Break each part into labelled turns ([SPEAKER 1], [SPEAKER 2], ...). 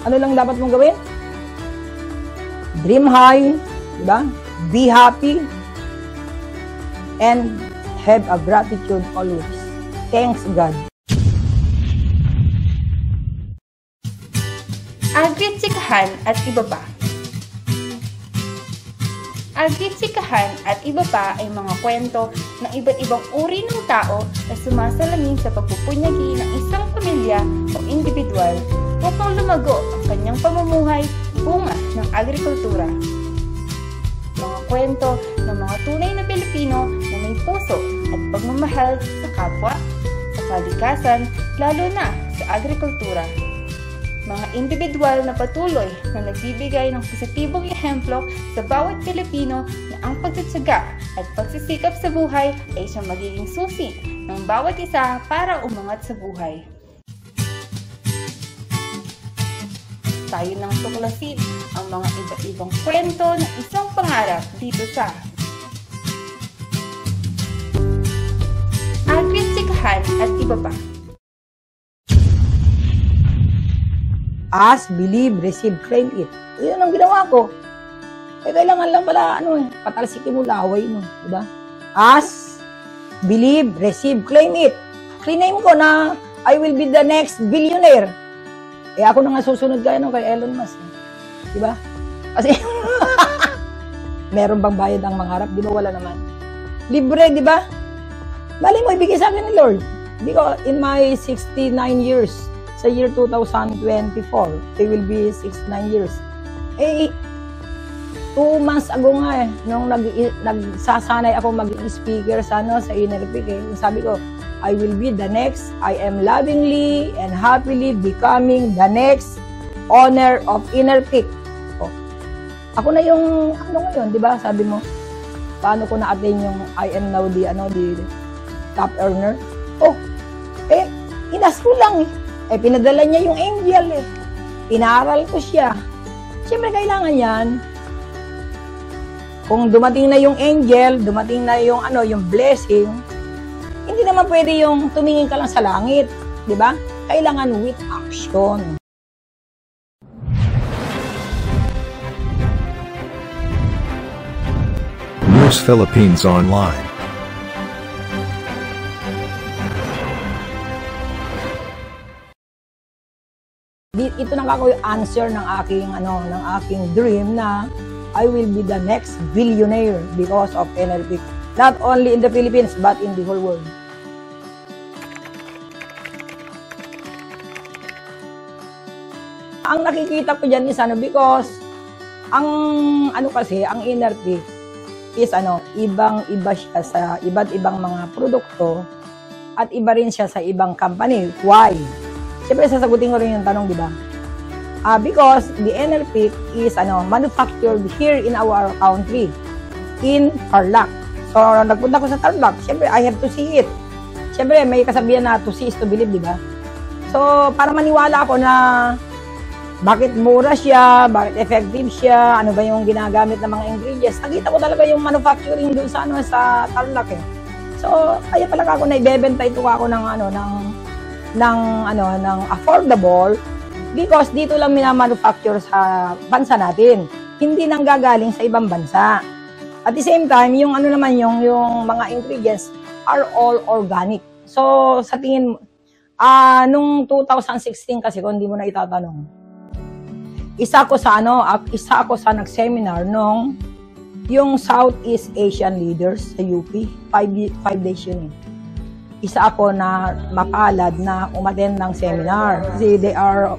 [SPEAKER 1] Ano lang dapat mong gawin? Dream high, di ba? Be happy, and have a gratitude always. Thanks God.
[SPEAKER 2] Agritsikahan at iba pa. Agritsikahan at iba pa ay mga kwento ng iba't ibang uri ng tao na sumasalamin sa pagpupunyagi ng isang pamilya o individual upang lumago ang kanyang pamumuhay bunga ng agrikultura. Mga kwento ng mga tunay na Pilipino na may puso at pagmamahal sa kapwa, sa kalikasan, lalo na sa agrikultura. Mga individual na patuloy na nagbibigay ng positibong ehemplo sa bawat Pilipino na ang pagtsatsaga at pagsisikap sa buhay ay siyang magiging susi ng bawat isa para umangat sa buhay. Tayo nang tuklasin ang mga iba't ibang kwento ng isang pangarap dito sa Agritsikahan at iba pa.
[SPEAKER 1] Ask, believe, receive, claim it. Yun ang ginawa ko. Kailangan lang pala, patalsikin mo laway mo. Diba? Ask, believe, receive, claim it. Claim ko na I will be the next billionaire. Ako na nga susunod kay Elon Musk. Diba? Kasi, meron bang bayad ang mangarap? Di ba wala naman? Libre, di ba? Mali mo, ibigay sa akin ni Lord. Because in my 69 years, sa year 2024, they will be 69 years. 2 months ago nga nung nagsasanay ako maging speaker sa Inner Peak sabi ko, I will be the next, I am lovingly and happily becoming the next owner of Inner Peak. Ako na yung, ngayon, di ba? Sabi mo, paano ko na-attain yung I am now the top earner? Inas ko lang pinadala niya yung angel Inaral ko siya. Siyempre, kailangan yan. Kung dumating na yung angel, dumating na yung yung blessing, hindi naman pwede yung tumingin ka lang sa langit. Di ba? Kailangan with action.
[SPEAKER 3] News Philippines Online.
[SPEAKER 1] Ito na ako yung answer ng aking dream na I will be the next billionaire because of Inner Peak. Not only in the Philippines, but in the whole world. Ang nakikita ko dyan is because ang Inner Peak is ibang-iba siya sa iba't ibang mga produkto at iba rin siya sa ibang company. Why? Siyempre, sasagutin ko rin yung tanong, di ba? Because the Inner Peak is manufactured here in our country, in Tarlac. So, nagpunta ko sa Tarlac, siyempre, I have to see it. Siyempre, may kasabihan na to see is to believe, di ba? So, para maniwala ako na bakit mura siya, bakit effective siya, ano ba yung ginagamit ng mga ingredients, nakita ko talaga yung manufacturing doon sa Tarlac So, kaya pala ako na ibebenta ito ako ng affordable because dito lang minamanufacture sa bansa natin. Hindi nang gagaling sa ibang bansa. At the same time, yung yung mga ingredients are all organic. So, sa tingin mo, nung 2016 kasi kung hindi mo na itatanong, isa ako sa nag-seminar nung yung Southeast Asian leaders sa UP, 5 days yun Isa ako na mapalad na umattend ng seminar. Kasi they are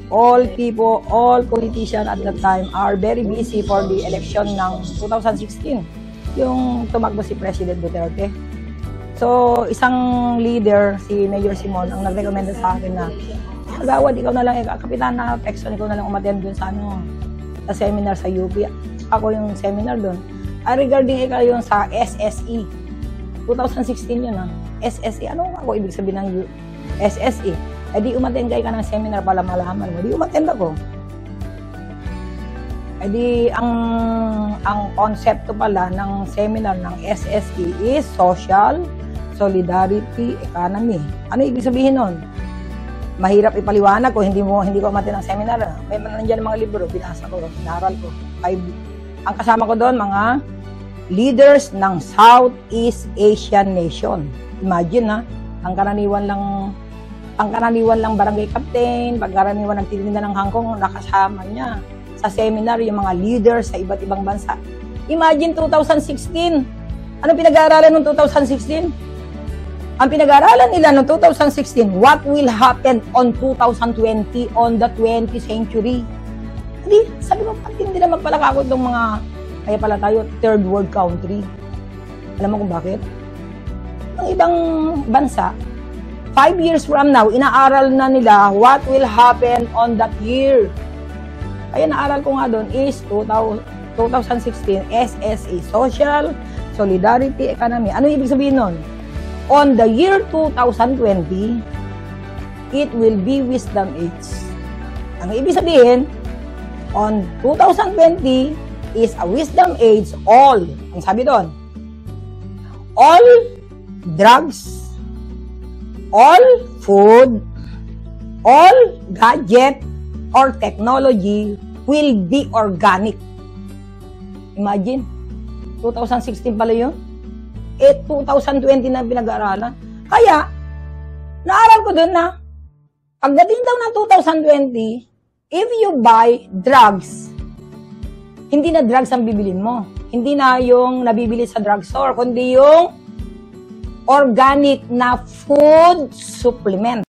[SPEAKER 1] all politicians at that time are very busy for the election ng 2016. Yung tumakbo si President Duterte. So, isang leader, si Mayor Simon, ang nag-recommenda sa akin na, Agawad, ikaw na lang, Kapitan na Texon, ikaw na lang umattend dun sa seminar sa UP. Ako yung seminar dun. Regarding ikaw yung sa SSE. 2016 yun SSE. Ano ako ibig sabihin ng SSE? Di umattend ka ng seminar para malaman mo. Di umattend ako. Di ang konsepto pala ng seminar ng SSE is Social Solidarity Economy. Ano ibig sabihin nun? Mahirap ipaliwanag kung hindi ko umattend ng seminar. may nandiyan mga libro, binasa ko, inaral ko. Ang kasama ko doon, mga leaders ng Southeast Asian nation. Imagine ha, ang karaniwan lang barangay captain, pagkaraniwan nagtitinda ng hangkong, nakasama niya sa seminar yung mga leaders sa iba't ibang bansa. Imagine 2016. Anong pinag-aaralan noong 2016? Ang pinag-aaralan nila noong 2016, what will happen on 2020, on the 20th century? Hindi, sabi mo, hindi naman pala kakot ng mga, kaya pala tayo, third world country. Alam mo kung bakit? Ang ibang bansa, 5 years from now, inaaral na nila what will happen on that year. Kaya naaral ko nga doon is 2016 SSA, Social Solidarity Economy. Ano ibig sabihin nun? On the year 2020, it will be wisdom age. Ang ibig sabihin, on 2020 is a wisdom age, all, ang sabi doon, all drugs, all food, all gadget or technology will be organic. Imagine, 2016 pala yun. 2020 na pinag-aaralan. Kaya, naaral ko dun na, pagdating daw ng 2020, if you buy drugs, hindi na drugs ang bibilin mo. Hindi na yung nabibili sa drugstore, kundi yung organic na food supplement.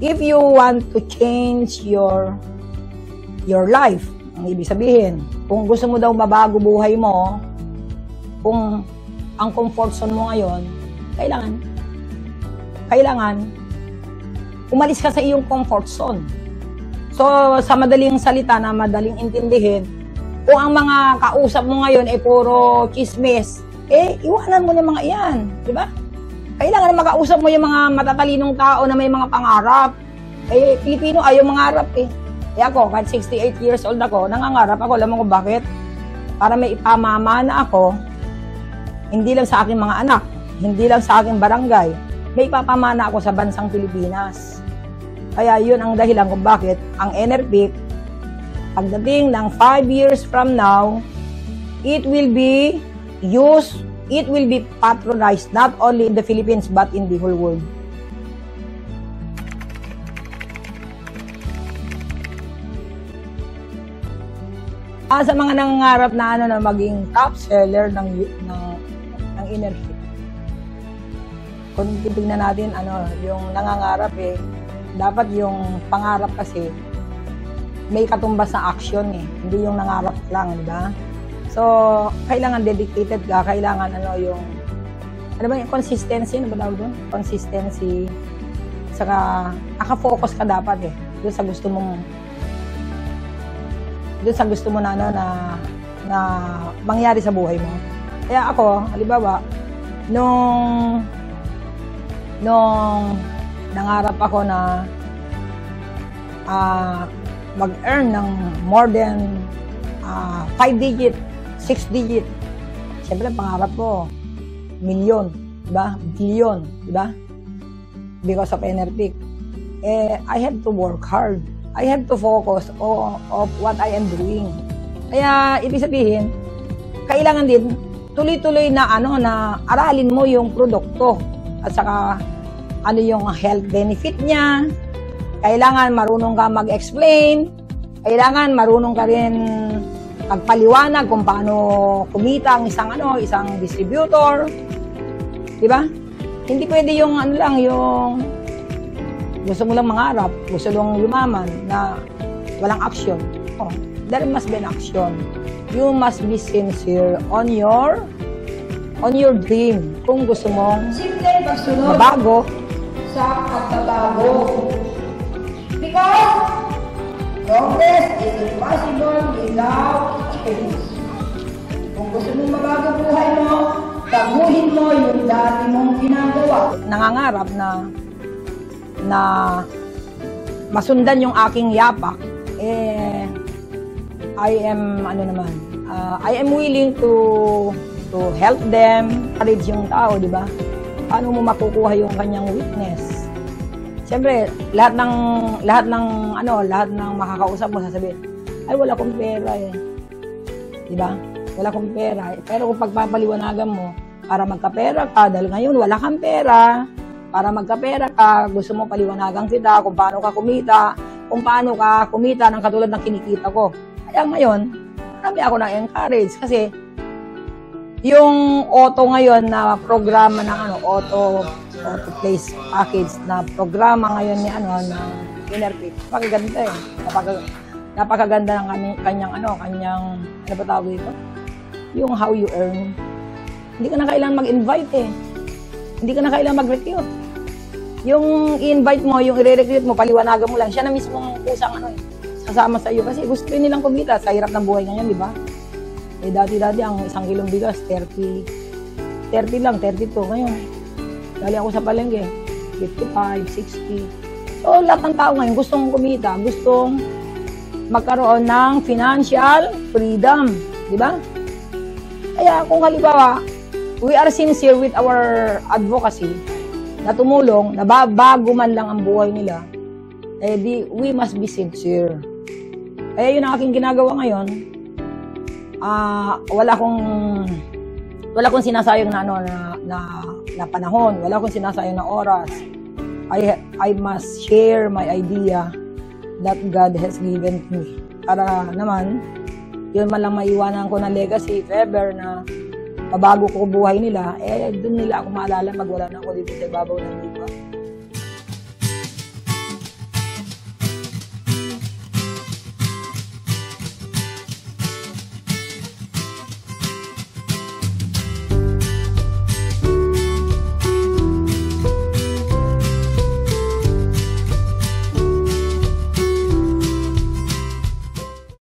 [SPEAKER 1] If you want to change your life, ang ibig sabihin, kung gusto mo daw mabago buhay mo, kung ang comfort zone mo ngayon, kailangan umalis ka sa iyong comfort zone. So, sa madaling salita na madaling intindihin, kung ang mga kausap mo ngayon ay puro chismis, iwanan mo na mga iyan, di ba? Kailangan na makausap mo yung mga matatalinong tao na may mga pangarap. Pilipino ayaw mangarap ako, kahit 68 years old ako, nangangarap ako. Alam mo kung bakit? Para may ipamamana ako, hindi lang sa aking mga anak, hindi lang sa aking barangay, may ipapamana ako sa bansang Pilipinas. Kaya yun ang dahilan kung bakit ang NRPIC, pagdating ng 5 years from now, it will be used, it will be patronized not only in the Philippines but in the whole world. Sa mga nangangarap na na maging top seller ng NRPIC. Kung titignan natin yung nangangarap dapat yung pangarap kasi may katumbas na action hindi yung nangarap lang, di ba? So, kailangan dedicated ka, kailangan yung consistency, ano ba tawag doon? Consistency, saka naka-focus ka dapat doon sa gusto mong na mangyari sa buhay mo. Kaya ako, halimbawa, nung nangarap ako na mag-earn ng more than 5 digit, 6 digit. Siyempre, pangarap ko, milyon, diba? Billion, diba? Because of NRPIC. I have to work hard. I have to focus of what I am doing. Kaya, ibig sabihin, kailangan din, tuloy-tuloy na aralin mo yung produkto. At saka, ano yung health benefit niya. Kailangan marunong ka mag-explain. Kailangan marunong ka rin magpaliwanag kung paano kumita ang isang distributor. Diba? Hindi pwede yung yung gusto mo lang mangarap, gusto lang yumaman na walang action. There must be an action. You must be sincere on your dream. Kung gusto mong mabago sa pagbabago. Because progress is impossible without change. Kung gusto mong mabago buhay mo, baguhin mo yung dati mong ginagawa. Nangangarap na masundan yung aking yapak, I am willing to help them, encourage yung tao, di ba? Paano mo makukuha yung kanyang weakness? Siyempre, lahat ng makakausap mo sasabihin, ay wala akong pera eh. Di ba? Wala akong pera. Pero kung pagpapaliwanagan mo, para magkapera ka, dahil ngayon wala kang pera, para magkapera ka, gusto mo paliwanagan kita kung paano ka kumita ng katulad ng kinikita ko. Kaya ngayon, marami ako na-encourage kasi yung auto ngayon na programa ng auto place package na programa ngayon ni na Interpay, napakaganda eh. Napakaganda ng kanyang ano ba tawag dito? Yung how you earn. Hindi ka na kailangan mag-invite eh. Hindi ka na kailangan mag-recruit. Yung i-invite mo, yung i-recruit mo, paliwanagan mo lang. Siya na mismo ang kusang sasama sa iyo. Kasi gusto rin nilang kumita sa hirap ng buhay ngayon, di ba? Eh, dati ang 1 kilong bigas, 30 lang, 32. Ngayon, dali ako sa palengke, 55, 60. So, lahat ng tao ngayon gustong kumita, gustong magkaroon ng financial freedom, di ba? Kaya kung halimbawa, we are sincere with our advocacy, na tumulong, na bago man lang ang buhay nila, eh we must be sincere. Kaya yun ang aking ginagawa ngayon. Wala akong sinasayang na panahon, wala akong sinasayang na oras. I must share my idea that God has given to me. Para naman, yun man lang maiwanan ko ng legacy, if ever na mabago ko buhay nila, eh doon nila ako maalala pag wala na ako dito sa ibabaw ng lupa.